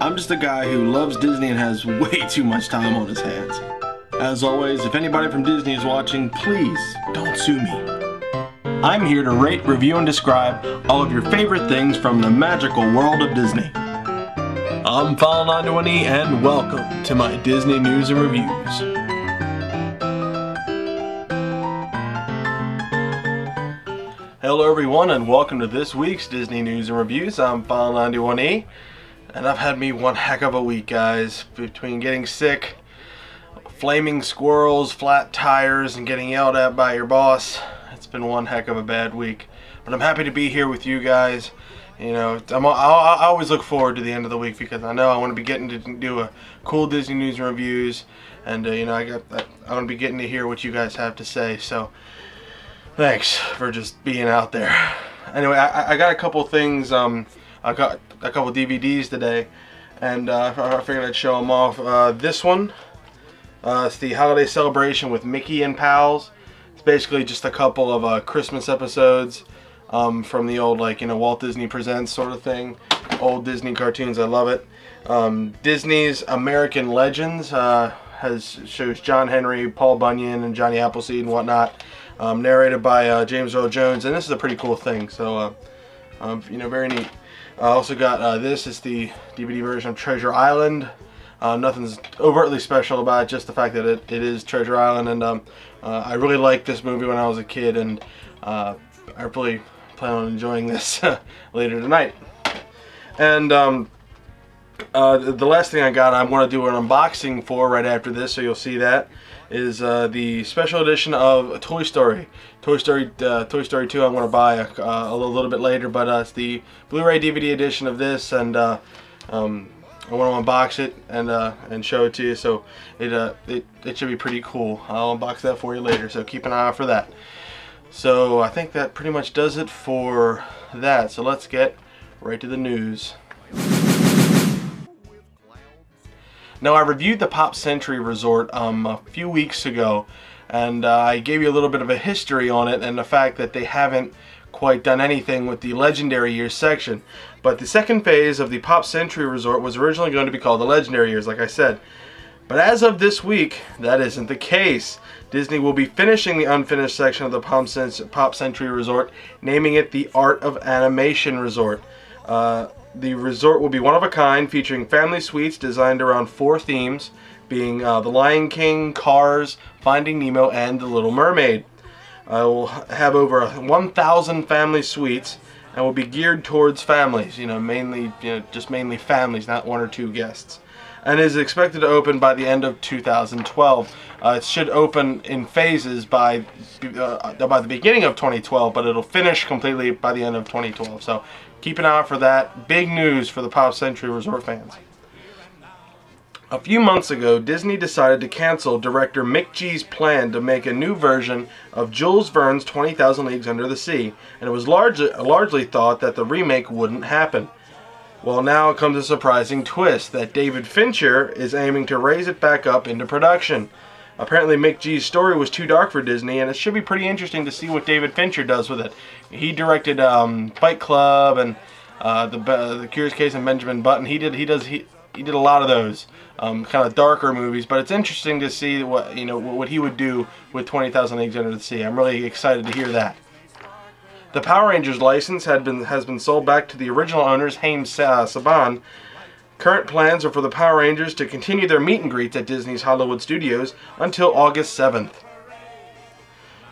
I'm just a guy who loves Disney and has way too much time on his hands. As always, if anybody from Disney is watching, please don't sue me. I'm here to rate, review, and describe all of your favorite things from the magical world of Disney. I'm File91es and welcome to my Disney News and Reviews. Hello everyone and welcome to this week's Disney News and Reviews. I'm File91es and I've had me one heck of a week, guys. Between getting sick, flaming squirrels, flat tires, and getting yelled at by your boss, it's been one heck of a bad week. But I'm happy to be here with you guys. You know, I always look forward to the end of the week because I know I want to be getting to do a cool Disney News and Reviews, and you know, I want to be getting to hear what you guys have to say. So thanks for just being out there. Anyway, I got a couple things. I got a couple DVDs today, and I figured I'd show them off. This one, it's the Holiday Celebration with Mickey and Pals. It's basically just a couple of Christmas episodes from the old, like, you know, Walt Disney Presents sort of thing. Old Disney cartoons, I love it. Disney's American Legends shows John Henry, Paul Bunyan, and Johnny Appleseed and whatnot. Narrated by James Earl Jones, and this is a pretty cool thing. So, you know, very neat. I also got this is the DVD version of Treasure Island. Nothing's overtly special about it, just the fact that it is Treasure Island, and I really liked this movie when I was a kid, and I really plan on enjoying this later tonight. And the last thing I got, I'm going to do an unboxing for right after this, so you'll see that, is the special edition of Toy Story. Toy Story 2 I'm going to buy a little bit later, but it's the Blu-ray DVD edition of this, and I want to unbox it and show it to you, so it should be pretty cool. I'll unbox that for you later, so keep an eye out for that. So I think that pretty much does it for that, so let's get right to the news. Now, I reviewed the Pop Century Resort a few weeks ago, and I gave you a little bit of a history on it and the fact that they haven't quite done anything with the Legendary Years section. But the second phase of the Pop Century Resort was originally going to be called the Legendary Years, like I said. But as of this week, that isn't the case. Disney will be finishing the unfinished section of the Pop Century Resort, naming it the Art of Animation Resort. The resort will be one of a kind, featuring family suites designed around 4 themes, being The Lion King, Cars, Finding Nemo, and The Little Mermaid. We'll have over 1,000 family suites, and will be geared towards families. You know, mainly families, not 1 or 2 guests. And is expected to open by the end of 2012. It should open in phases by the beginning of 2012, but it'll finish completely by the end of 2012. So keep an eye out for that. Big news for the Pop Century Resort fans. A few months ago, Disney decided to cancel director Mick G's plan to make a new version of Jules Verne's 20,000 Leagues Under the Sea, and it was largely thought that the remake wouldn't happen. Well, now comes a surprising twist that David Fincher is aiming to raise it back up into production. Apparently Mick G's story was too dark for Disney, and it should be pretty interesting to see what David Fincher does with it. He directed Fight Club and the Curious Case of Benjamin Button. He did a lot of those kind of darker movies, but it's interesting to see what he would do with 20,000 Leagues Under the Sea. I'm really excited to hear that. The Power Rangers license has been sold back to the original owners, Haim Saban. Current plans are for the Power Rangers to continue their meet and greets at Disney's Hollywood Studios until August 7th.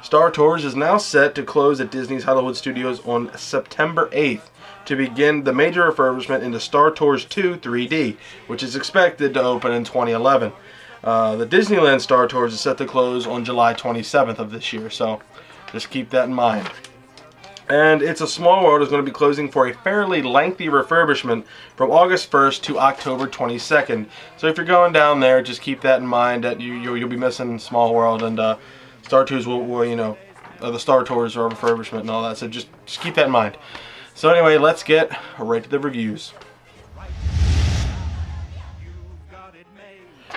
Star Tours is now set to close at Disney's Hollywood Studios on September 8th to begin the major refurbishment into Star Tours 2 3D, which is expected to open in 2011. The Disneyland Star Tours is set to close on July 27th of this year, so just keep that in mind. And It's a Small World is going to be closing for a fairly lengthy refurbishment from August 1st to October 22nd. So if you're going down there, just keep that in mind, that you'll be missing Small World, and Star Tours will you know, the Star Tours or refurbishment and all that. So just keep that in mind. So anyway, let's get right to the reviews.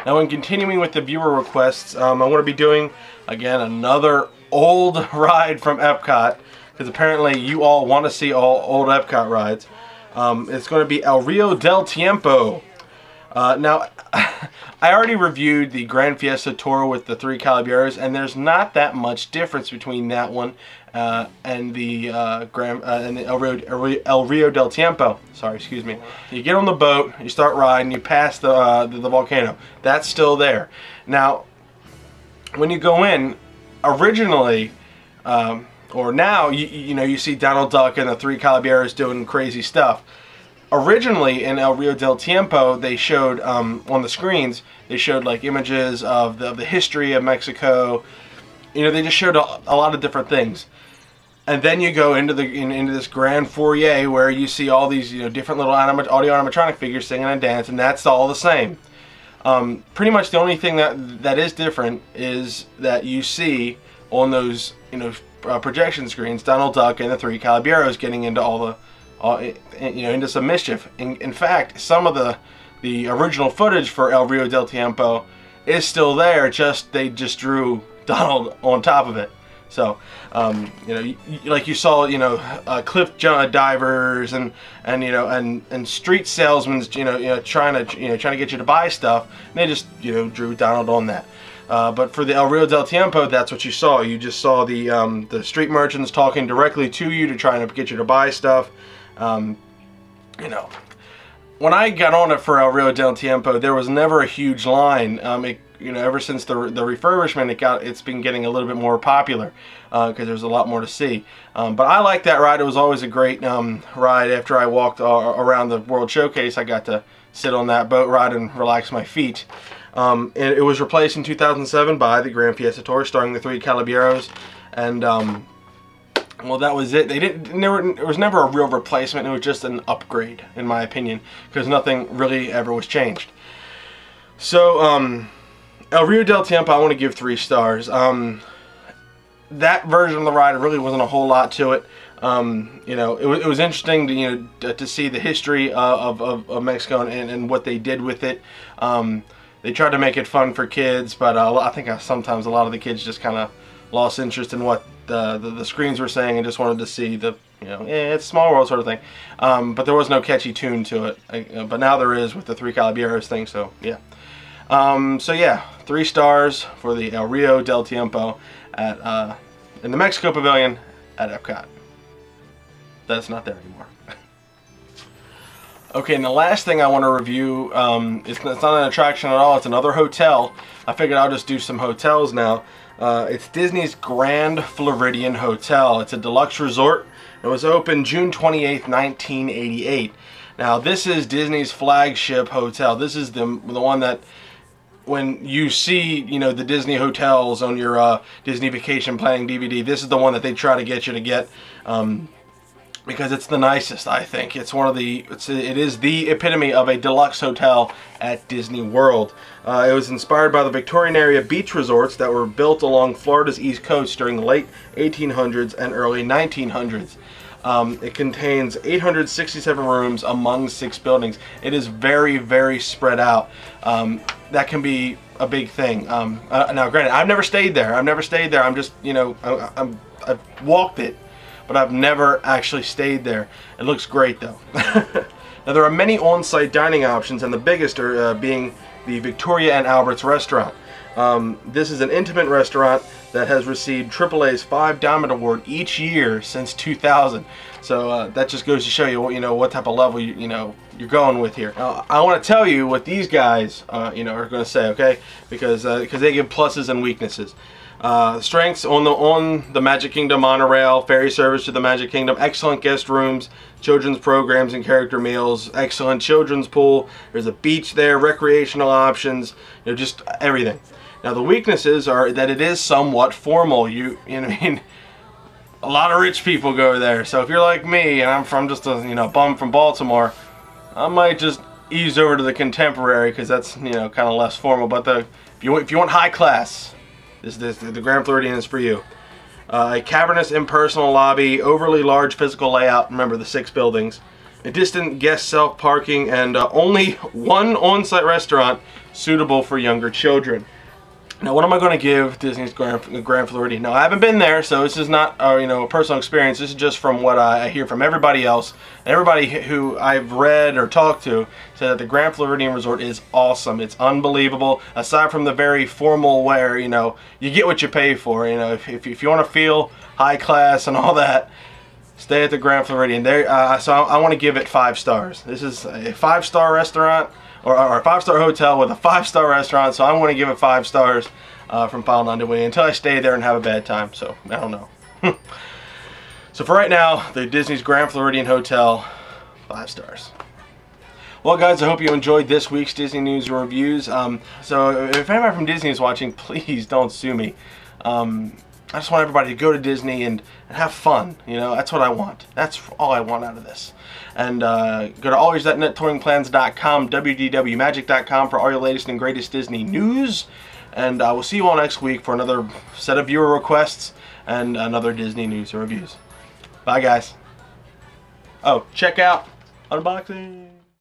Now, in continuing with the viewer requests, I want to be doing, again, another old ride from Epcot, because apparently you all want to see all old Epcot rides. It's going to be El Rio del Tiempo. Now, I already reviewed the Grand Fiesta Tour with the 3 Caballeros, and there's not that much difference between that one and the El Rio del Tiempo. Sorry, excuse me. You get on the boat, you start riding, you pass the volcano. That's still there. Now, when you go in, originally, or now, you know, you see Donald Duck and the 3 Caballeros doing crazy stuff. Originally in El Rio del Tiempo, they showed on the screens, they showed like images of the history of Mexico. You know, they just showed a lot of different things. And then you go into into this grand foyer where you see all these, you know, different little audio animatronic figures singing and dancing, and that's all the same. Pretty much the only thing that is different is that you see on those, you know, projection screens Donald Duck and the 3 Caballeros getting into you know, into some mischief. In fact, some of the original footage for El Rio del Tiempo is still there. They just drew Donald on top of it. So, you know, like you saw, you know, cliff divers and you know and street salesmen, you know, trying to get you to buy stuff. And they just, you know, drew Donald on that. But for the El Rio del Tiempo, that's what you saw. You just saw the street merchants talking directly to you to try to get you to buy stuff. You know, when I got on it for El Rio del Tiempo, there was never a huge line. You know, ever since the refurbishment, it's been getting a little bit more popular because there's a lot more to see. But I like that ride. It was always a great ride. After I walked around the World Showcase, I got to sit on that boat ride and relax my feet. It was replaced in 2007 by the Grand Fiesta Tour, starring the 3 Caballeros, and well, that was it. It was never a real replacement. It was just an upgrade, in my opinion, because nothing really ever was changed. So, El Rio del Tiempo, I want to give 3 stars. That version of the ride really wasn't a whole lot to it. You know, it was interesting to, you know, to see the history of Mexico and what they did with it. They tried to make it fun for kids, but I think sometimes a lot of the kids just kind of lost interest in what the screens were saying and just wanted to see the, you know, it's small world sort of thing. But there was no catchy tune to it. But now there is with the 3 Caballeros thing, so yeah. So yeah, 3 stars for the El Rio del Tiempo at in the Mexico Pavilion at Epcot. That's not there anymore. Okay, and the last thing I want to review, it's not an attraction at all, it's another hotel. I figured I'll just do some hotels now. It's Disney's Grand Floridian Hotel. It's a deluxe resort. It was opened June 28th, 1988. Now, this is Disney's flagship hotel. This is the one that, when you see, you know, the Disney hotels on your Disney Vacation Planning DVD, this is the one that they try to get you to get. Because it's the nicest, I think. It's one of it is the epitome of a deluxe hotel at Disney World. It was inspired by the Victorian area beach resorts that were built along Florida's East Coast during the late 1800s and early 1900s. It contains 867 rooms among 6 buildings. It is very, very spread out. That can be a big thing. Now, granted, I've never stayed there. I'm just, you know, I've walked it, but I've never actually stayed there. It looks great though. Now, there are many on-site dining options, and the biggest are being the Victoria and Albert's restaurant. This is an intimate restaurant that has received AAA's 5 Diamond Award each year since 2000. So that just goes to show you, you know, what type of level you're going with here. I want to tell you what these guys you know, are going to say, okay? Because they give pluses and weaknesses. Strengths on the Magic Kingdom monorail, ferry service to the Magic Kingdom, excellent guest rooms, children's programs and character meals, excellent children's pool, there's a beach there, recreational options, you know, just everything. Now, the weaknesses are that it is somewhat formal. You know what I mean? A lot of rich people go there, so if you're like me and I'm from just a, you know, bum from Baltimore, I might just ease over to the Contemporary because that's, you know, kind of less formal. But if you want high class, the Grand Floridian is for you. A cavernous impersonal lobby, overly large physical layout, remember the 6 buildings, a distant guest self-parking, and only one on-site restaurant suitable for younger children. Now, what am I going to give Disney's Grand Floridian? Now, I haven't been there, so this is not a personal experience. This is just from what I hear from everybody else. And everybody who I've read or talked to said that the Grand Floridian Resort is awesome. It's unbelievable. Aside from the very formal where, you get what you pay for. If you want to feel high class and all that, stay at the Grand Floridian. So I want to give it 5 stars. This is a 5-star restaurant. Or a 5-star hotel with a 5-star restaurant, so I'm going to give it 5 stars from File91es until I stay there and have a bad time. So I don't know. So for right now, the Disney's Grand Floridian Hotel, 5 stars. Well, guys, I hope you enjoyed this week's Disney News and Reviews. So if anybody from Disney is watching, please don't sue me. I just want everybody to go to Disney and have fun. That's what I want. That's all I want out of this. And go to always.nettouringplans.com, wdwmagic.com for all your latest and greatest Disney news. And we'll see you all next week for another set of viewer requests and another Disney news and reviews. Bye, guys. Oh, check out unboxing.